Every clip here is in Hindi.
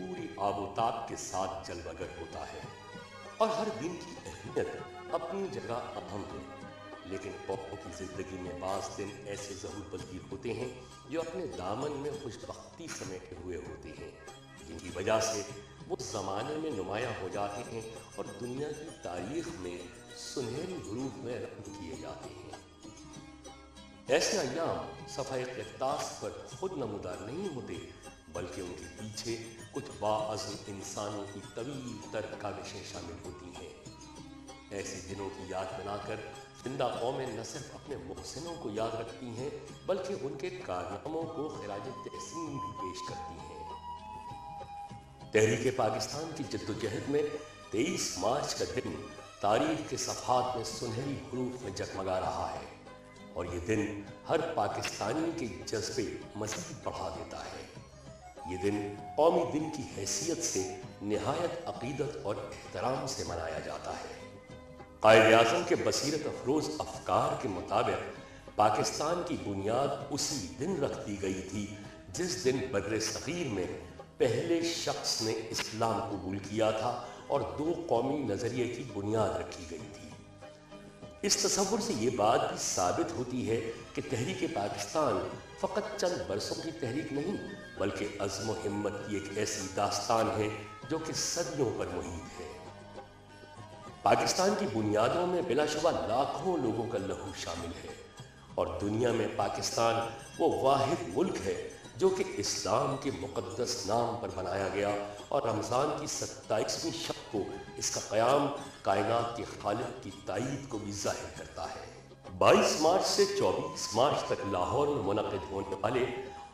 पूरी आबोताब के साथ जलवगर होता है और हर दिन की अहमियत अपनी जगह अहम है। लेकिन कौमों की जिंदगी में बाज़ दिन ऐसे ज़रूर पजीर होते हैं जो अपने दामन में खुशबख्ती समेटे हुए होते हैं, जिनकी वजह से वो ज़माने में नुमायाँ हो जाते हैं और दुनिया की तारीख में सुनहरी हरूफ में रकम किए जाते हैं। ऐसे अय्याम सफ़ाए क़िरतास पर खुद नमूदार नहीं होते, बल्कि उनके पीछे कुछ बाअज़्म इंसानों की तवील तर काविशें शामिल होती हैं। ऐसे दिनों की याद बनाकर जिंदा कौमें न सिर्फ अपने मुहसिनों को याद रखती हैं, बल्कि उनके कारनामों को खिराज तहसीन भी पेश करती हैं। तहरीक पाकिस्तान की जद्दोजहद में 23 मार्च का दिन तारीख के सफ़हात में सुनहरी हरूफ में जगमगा रहा है और ये दिन हर पाकिस्तानी के जज्बे मज़ीद बढ़ा देता है। ये दिन कौमी दिन की हैसियत से निहायत अक़ीदत और एहतराम से मनाया जाता है। कायद-ए-आज़म के बसीरत अफरोज़ अफ़कार के मुताबिक पाकिस्तान की बुनियाद उसी दिन रख दी गई थी जिस दिन बर्रे सग़ीर में पहले शख्स ने इस्लाम कबूल किया था और दो कौमी नज़रिए की बुनियाद रखी गई थी। इस तसव्वुर से ये बात भी साबित होती है कि तहरीक पाकिस्तान फ़कत चंद बरसों की तहरीक नहीं, बल्कि अज़्म व हिम्मत की एक ऐसी दास्तान है जो कि सदियों पर मुहीत है। पाकिस्तान की बुनियादों में बिलाशुबा लाखों लोगों का लहू शामिल है और दुनिया में पाकिस्तान वो वाहिद मुल्क है जो कि इस्लाम के मुक़द्दस नाम पर बनाया गया और रमज़ान की 27वीं शब को इसका क़याम कायनात के खालिक की ताईद को भी ज़ाहिर करता है। 22 मार्च से 24 मार्च तक लाहौर में मुनक़िद होने वाले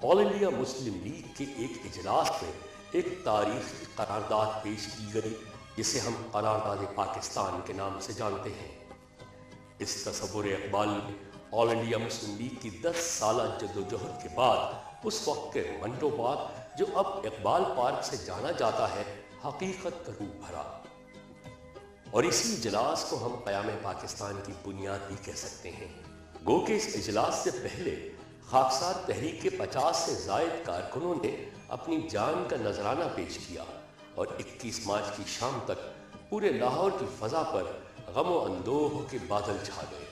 ऑल इंडिया मुस्लिम लीग के एक इजलास में एक तारीख़ी करारदाद पेश की गई, जिसे हम करारदाद पाकिस्तान के नाम से जानते हैं। इस तसव्वुर इक़बाल में ऑल इंडिया मुस्लिम लीग की 10 साला जद्दोजहद के बाद उस वक्त के मंटो पार्क, जो अब इक़बाल पार्क से जाना जाता है, हकीकत का रूप भरा और इसी इजलास को हम क़याम पाकिस्तान की बुनियाद भी कह सकते हैं। गो के इस इजलास से पहले खाकसार तहरीक के 50 से ज़ायद कारकुनों ने अपनी जान का नजराना पेश किया और 21 मार्च की शाम तक पूरे लाहौर की फ़ज़ा पर गम व अंदोह के बादल छा गए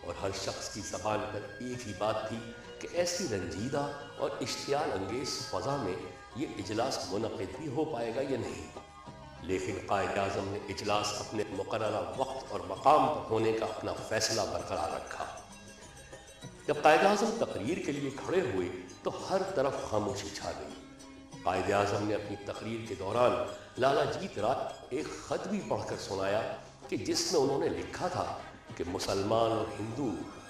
और हर शख्स की ज़बान पर एक ही बात थी कि ऐसी रंजीदा और इश्तियाल अंगेज़ फ़ज़ा में ये इजलास मुनक़िद भी हो पाएगा या नहीं। लेकिन कायद-ए-आज़म ने इजलास अपने मुक़र्ररा वक्त और मकाम पर होने का अपना फ़ैसला बरकरार रखा। जब कायद-ए-आज़म तकरीर के लिए खड़े हुए तो हर तरफ खामोशी छा गई। कायद-ए-आज़म ने अपनी तकरीर के दौरान लाला जीत राय एक ख़त भी पढ़कर सुनाया कि जिसमें उन्होंने लिखा था कि मुसलमान और हिंदू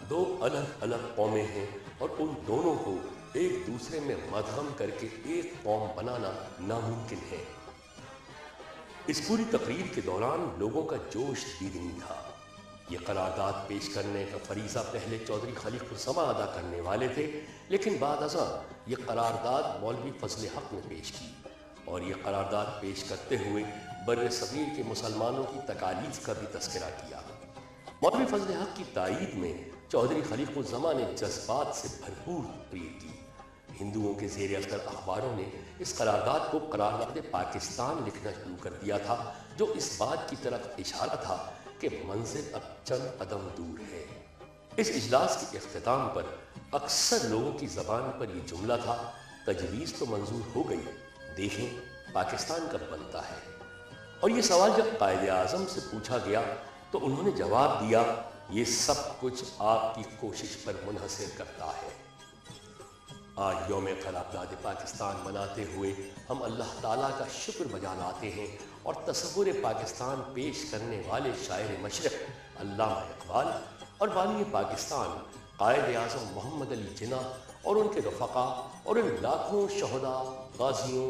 दो अलग अलग कौमें हैं और उन दोनों को एक दूसरे में मदहम करके एक कौम बनाना नामुमकिन है। इस पूरी तकरीर के दौरान लोगों का जोश दीदनी था। ये करारदाद पेश करने का फरीज़ा पहले चौधरी खलीकुर्रहमान अदा करने वाले थे, लेकिन बाद अज़ां ये करारदाद मौलवी फजल हक ने पेश की और ये करारदाद पेश करते हुए बर्रे सग़ीर के मुसलमानों की तकालीफ का भी तज़किरा किया। मौलवी फजल हक की ताईद में चौधरी खलीकुर्रहमान ने जज्बात से भरपूर तकरीर की। हिंदुओं के ज़ेर असर अखबारों ने इस करारदाद को करारदाद पाकिस्तान लिखना शुरू कर दिया था, जो इस बात की तरफ इशारा था कि मंजिल अब चंद कदम दूर है। इस इजलास के इख्तिताम पर अक्सर लोगों की ज़बान पर यह जुमला था, तजवीज़ तो मंजूर हो गई, देखें पाकिस्तान कब बनता है। और ये सवाल जब कायद-ए-आज़म से पूछा गया तो उन्होंने जवाब दिया, ये सब कुछ आपकी कोशिश पर मुनहसर करता है। आज यौम क़रारदाद पाकिस्तान मनाते हुए हम अल्लाह ताला का शुक्र बजा लाते हैं और तसव्वुर पाकिस्तान पेश करने वाले शायर मशरिक़ अल्लामा इक़बाल और बानी पाकिस्तान कायद-ए-आज़म मोहम्मद अली जिन्ना और उनके रफ़क़ा और इन लाखों शहदा, गाज़ियों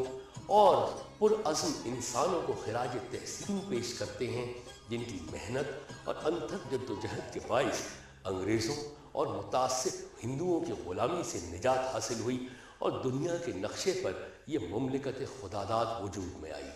और पुरअज़्म इंसानों को खिराज तहसीन पेश करते हैं, जिनकी मेहनत और अनथक जद्दोजहद के बाइस अंग्रेज़ों और मुतासिब हिंदुओं की ग़ुलामी से निजात हासिल हुई और दुनिया के नक्शे पर यह मुमलिकत खुदादाद वजूद में आई।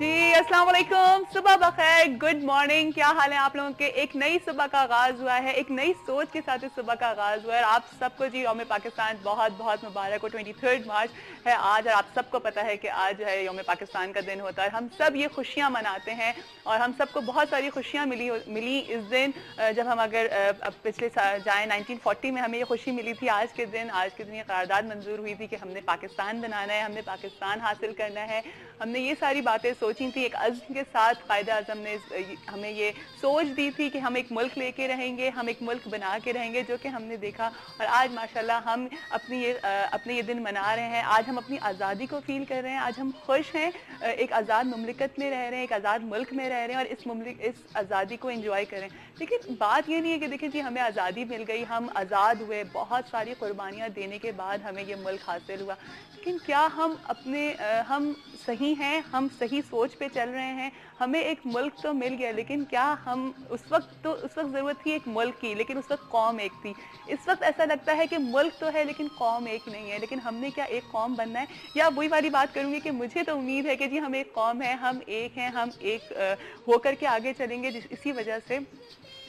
जी अस्सलाम वालेकुम, सुबह बखैर, गुड मॉर्निंग। क्या हाल है आप लोगों के? एक नई सुबह का आगाज हुआ है, एक नई सोच के साथ इस सुबह का आगाज हुआ है। आप सबको जी यौम पाकिस्तान बहुत बहुत मुबारक हो। 23 मार्च है आज और आप सबको पता है कि आज है यौम पाकिस्तान का दिन होता है। हम सब ये खुशियाँ मनाते हैं और हम सबको बहुत सारी खुशियाँ मिली इस दिन। जब हम अगर अब पिछले साल जाएँ 1940 में हमें ये खुशी मिली थी। आज के दिन ये करारदाद मंजूर हुई थी कि हमने पाकिस्तान बनाना है, हमने पाकिस्तान हासिल करना है। हमने ये सारी बातें सोची थी, एक अज़्म के साथ कायदे आज़म ने हमें ये सोच दी थी कि हम एक मुल्क लेके रहेंगे, हम एक मुल्क बना के रहेंगे, जो कि हमने देखा। और आज माशाल्लाह हम अपने ये दिन मना रहे हैं। आज हम अपनी आज़ादी को फील कर रहे हैं, आज हम खुश हैं, एक आज़ाद मुमलिकत में रह रहे हैं, एक आज़ाद मुल्क में रह रहे हैं और इस आज़ादी को एंजॉय करें। लेकिन बात ये नहीं है कि देखिए जी हमें आज़ादी मिल गई, हम आज़ाद हुए, बहुत सारी कुर्बानियाँ देने के बाद हमें ये मुल्क हासिल हुआ। लेकिन क्या हम सही हैं, हम सही सोच पे चल रहे हैं? हमें एक मुल्क तो मिल गया, लेकिन क्या हम उस वक्त ज़रूरत थी एक मुल्क की, लेकिन उस वक्त कौम एक थी। इस वक्त ऐसा लगता है कि मुल्क तो है लेकिन कौम एक नहीं है। लेकिन हमने क्या एक कौम बनना है? या वही वाली बात करूँगी कि मुझे तो उम्मीद है कि जी हम एक कौम है, हम एक हैं, हम एक होकर के आगे चलेंगे। इसी वजह से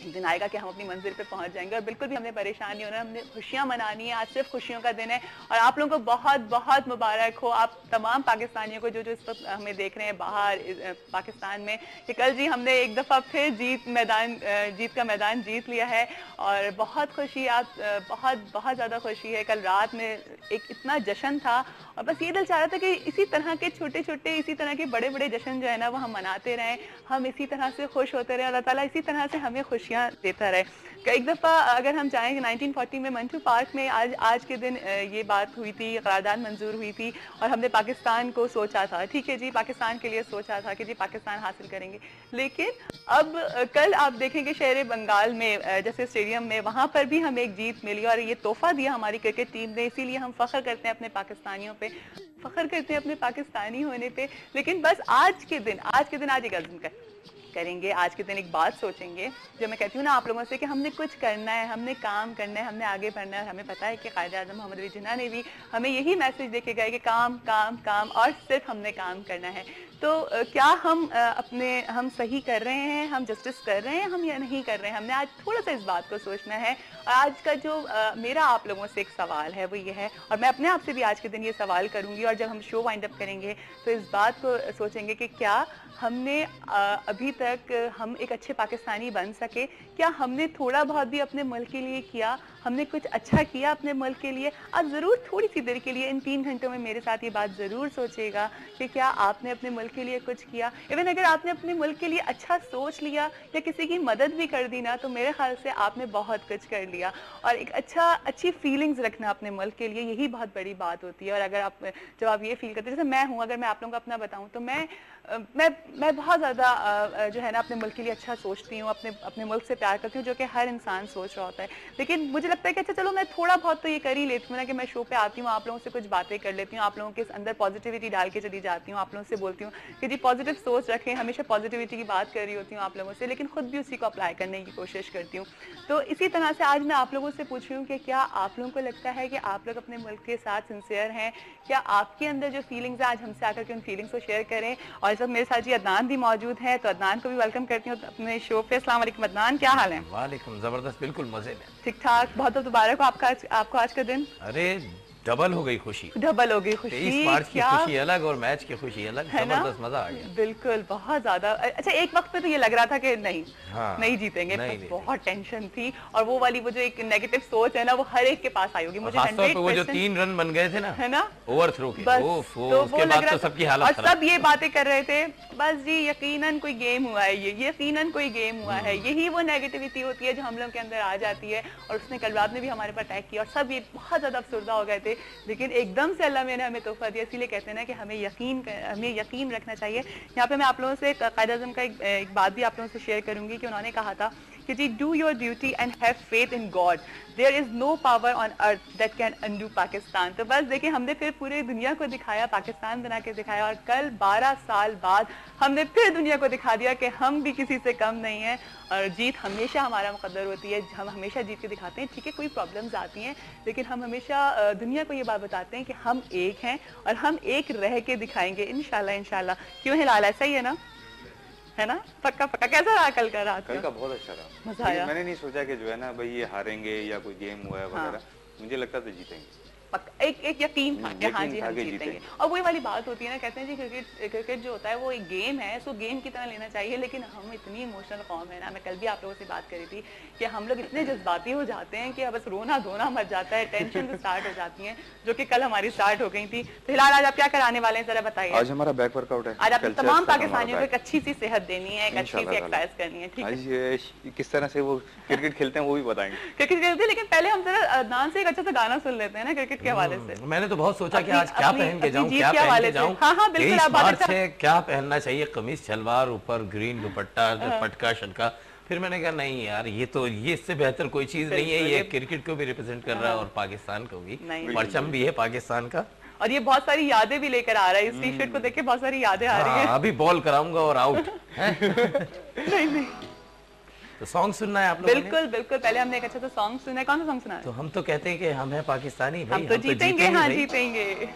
एक दिन आएगा कि हम अपनी मंजिल पे पहुंच जाएंगे। और बिल्कुल भी हमें परेशान नहीं होना, हमने खुशियां मनानी है। आज सिर्फ खुशियों का दिन है और आप लोगों को बहुत बहुत मुबारक हो, आप तमाम पाकिस्तानियों को जो जो इस वक्त हमें देख रहे हैं बाहर पाकिस्तान में, कि कल जी हमने एक दफ़ा फिर जीत का मैदान जीत लिया है और बहुत खुशी, आप बहुत बहुत ज़्यादा खुशी है। कल रात में एक इतना जश्न था और बस ये दिल चाह रहा था कि इसी तरह के छोटे छोटे, इसी तरह के बड़े बड़े जश्न जो है ना वो हम मनाते रहें, हम इसी तरह से खुश होते रहें, अल्लाह ताला इसी तरह से हमें खुशियाँ देता रहे। एक दफ़ा अगर हम चाहें 1940 में मंटू पार्क में आज के दिन ये बात हुई थी, करारदाद मंजूर हुई थी और हमने पाकिस्तान को सोचा था, ठीक है जी, पाकिस्तान के लिए सोचा था कि जी पाकिस्तान हासिल करेंगे। लेकिन अब कल आप देखेंगे शहर बंगाल में जैसे स्टेडियम में, वहाँ पर भी हमें एक जीत मिली और ये तोहफा दिया हमारी क्रिकेट टीम ने। इसीलिए हम फ़ख्र करते हैं अपने पाकिस्तानियों पे, फ़ख्र करते हैं अपने पाकिस्तानी होने पे। लेकिन बस आज के दिन आज एक अज़्म करेंगे, आज के दिन एक बात सोचेंगे, जो मैं कहती हूँ ना आप लोगों से कि हमने कुछ करना है, हमने काम करना है, हमने आगे बढ़ना है। हमें पता है कि कायदे आज़म मोहम्मद अली जिन्ना ने भी हमें यही मैसेज दे के गए कि काम काम काम और सिर्फ हमने काम करना है। तो क्या हम सही कर रहे हैं, हम जस्टिस कर रहे हैं, हम या नहीं कर रहे हैं? हमने आज थोड़ा सा इस बात को सोचना है। और आज का जो मेरा आप लोगों से एक सवाल है वो ये है, और मैं अपने आप से भी आज के दिन ये सवाल करूँगी और जब हम शो वाइंड अप करेंगे तो इस बात को सोचेंगे कि क्या हमने अभी तक हम एक अच्छे पाकिस्तानी बन सके? क्या हमने थोड़ा बहुत भी अपने मुल्क के लिए किया? हमने कुछ अच्छा किया अपने मुल्क के लिए? आप ज़रूर थोड़ी सी देर के लिए इन 3 घंटों में मेरे साथ ये बात ज़रूर सोचिएगा कि क्या आपने अपने मुल्क के लिए कुछ किया। इवन अगर आपने अपने मुल्क के लिए अच्छा सोच लिया या किसी की मदद भी कर दी ना, तो मेरे ख्याल से आपने बहुत कुछ कर लिया। और एक अच्छी फीलिंग्स रखना अपने मुल्क के लिए, यही बहुत बड़ी बात होती है। और अगर जब आप ये फील करते हैं, जैसे मैं हूँ, अगर मैं आप लोगों को अपना बताऊँ तो मैं बहुत ज़्यादा जो है ना अपने मुल्क के लिए अच्छा सोचती हूँ, अपने मुल्क से प्यार करती हूँ, जो कि हर इंसान सोच रहा होता है। लेकिन मुझे लगता है कि अच्छा चलो मैं थोड़ा बहुत तो ये कर ही लेती हूँ ना, कि मैं शो पे आती हूँ, आप लोगों से कुछ बातें कर लेती हूँ, आप लोगों के अंदर पॉजिटिविटी डाल के चली जाती हूँ, आप लोगों से बोलती हूँ कि जी पॉजिटिव सोच रखें, हमेशा पॉजिटिविटी की बात कर रही होती हूँ आप लोगों से, लेकिन खुद भी उसी को अप्लाई करने की कोशिश करती हूँ। तो इसी तरह से आज मैं आप लोगों से पूछ रही हूँ कि क्या आप लोगों को लगता है कि आप लोग अपने मुल्क के साथ सिंसियर हैं? क्या आपके अंदर जो फीलिंग्स है, आज हमसे आकर के उन फीलिंग्स को शेयर करें। और इस वक्त मेरे साथ जी अदनान भी मौजूद है, तो अदनान को भी वेलकम करती हूँ अपने शो पे। अस्सलाम वालेकुम अदनान, क्या हाल है? वालेकुम, जबरदस्त, बिल्कुल मजे में। ठीक ठाक, बहुत बहुत मुबारक हो आपको आज का दिन। अरे डबल हो गई खुशी, 23 मार्च की खुशी अलग और मैच की खुशी अलग, जबरदस्त मजा आ गया। बिल्कुल, बहुत ज्यादा। अच्छा एक वक्त पे तो ये लग रहा था कि नहीं जीतेंगे, बहुत टेंशन थी। और वो जो एक नेगेटिव सोच है ना, वो हर एक के पास आई होगी। मुझे 100% वो जो 3 रन बन गए थे ना, है ना, ओवर थ्रो के, उसके बाद तो सबकी हालत खराब। सब ये बातें कर रहे थे, बस जी यकीनन कोई गेम हुआ है, ये यकीनन कोई गेम हुआ है। यही वो नेगेटिविटी होती है जो हम लोग के अंदर आ जाती है। और उसने कल रात में भी हमारे पर अटैक किया और सब ये बहुत ज्यादा अफसरदा हो गए थे। लेकिन एकदम से अल्लाह ने हमें तोहफा दिया। इसीलिए कहते हैं ना कि हमें यकीन रखना चाहिए। यहाँ पे मैं आप लोगों से कायदे आज़म का एक बात भी आप लोगों से शेयर करूंगी कि उन्होंने कहा था कि जी do your duty and have faith in God, there is no power on earth that can undo Pakistan. तो बस देखिए हमने फिर पूरे दुनिया को दिखाया, पाकिस्तान बना के दिखाया, और कल 12 साल बाद हमने फिर दुनिया को दिखा दिया कि हम भी किसी से कम नहीं हैं और जीत हमेशा हमारा मुकद्दर होती है। हम हमेशा जीत के दिखाते हैं। ठीक है, कोई प्रॉब्लम्स आती हैं, लेकिन हम हमेशा दुनिया को ये बात बताते हैं कि हम एक हैं और हम एक रह के दिखाएंगे इंशाल्लाह। इंशाल्लाह। क्यों हिलाल, ऐसा ही है ना? है ना? पक्का पक्का। कैसा रहा कल का रात? कल का बहुत अच्छा रहा, मजा आया। मैंने नहीं सोचा कि जो है ना भाई ये हारेंगे या कोई गेम हुआ है वगैरह, मुझे लगता था जीतेंगे। एक यकीन था कि हाँ जी हम जीतेंगे। और वही वाली बात होती है ना, कहते हैं जी क्रिकेट जो होता है वो एक गेम है, इसको गेम की तरह लेना चाहिए। लेकिन हम इतनी इमोशनल कौम है ना, मैं कल भी आप लोगों से बात करी थी कि हम लोग इतने जज्बाती हो जाते हैं कि बस रोना धोना मच जाता है, टेंशन तो स्टार्ट हो जाती है, जो कि कल हमारी स्टार्ट हो गई थी। तो फिलहाल आज आप क्या कराने वाले हैं जरा बताइए। आज हमारा बैक वर्कआउट है। आज आप तमाम पाकिस्तानियों को एक अच्छी सी सेहत देनी है, एक अच्छी सी एक्सरसाइज करनी है। ठीक है, आज किस तरह से वो क्रिकेट खेलते हैं वो भी बताएंगे। क्रिकेट खेलते हैं, लेकिन पहले हम जरा अदनान से एक अच्छा सा गाना सुन लेते हैं ना क्रिकेट के हवाले से। मैंने तो बहुत सोचा कि आज क्या पहन के जाऊं, क्या पहन के जाऊं। हाँ, बिल्कुल, आप मार्च है, क्या पहनना चाहिए, कमीज शलवार, ऊपर ग्रीन दुपट्टा, पटका शटका। फिर मैंने कहा नहीं यार, ये इससे बेहतर कोई चीज नहीं है। ये क्रिकेट को भी रिप्रेजेंट कर रहा है और पाकिस्तान को भी, परचम भी है पाकिस्तान का। और ये बहुत सारी यादें भी लेकर आ रहा है। इस टी शर्ट को देख के बहुत सारी यादें आ रही है। अभी बॉल कराऊंगा और आउट। नहीं तो सॉन्ग सुनना है आप लोगों ने? बिल्कुल बिल्कुल। पहले हमने एक अच्छा सा सॉन्ग सुना है। कौन सा सॉन्ग सुना है? तो हम तो कहते हैं कि हम हैं पाकिस्तानी भाई, हम तो जीतेंगे। हाँ, जीतेंगे।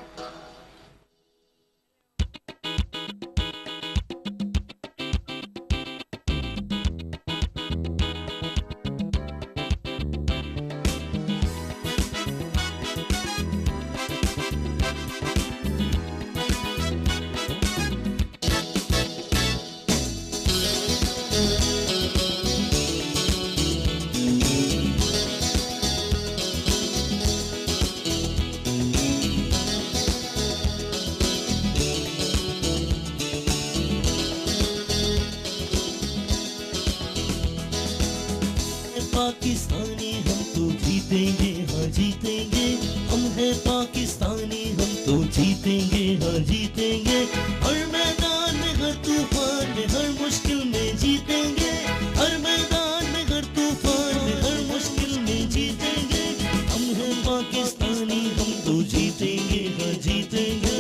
पाकिस्तानी हम तो जीतेंगे, हाँ जीतेंगे। हम हैं पाकिस्तानी, हम तो जीतेंगे, हाँ जीतेंगे। हर मैदान में, हर तूफान में, हर मुश्किल में जीतेंगे। हर मैदान में, हर तूफान में, हर मुश्किल में जीतेंगे। हम हैं पाकिस्तानी, हम तो जीतेंगे, हाँ जीतेंगे।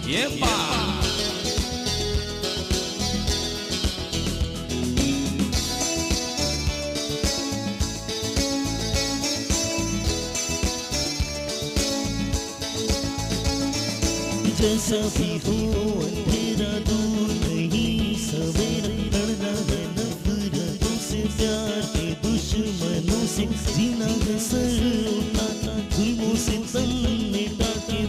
ये जैसा भी हो अंधेरा दूर नहीं, सवेरा लड़ना है नफरतों से, प्यार के दुश्मनों से, जीना है सर उठाना, जुल्मों से तन मिटा के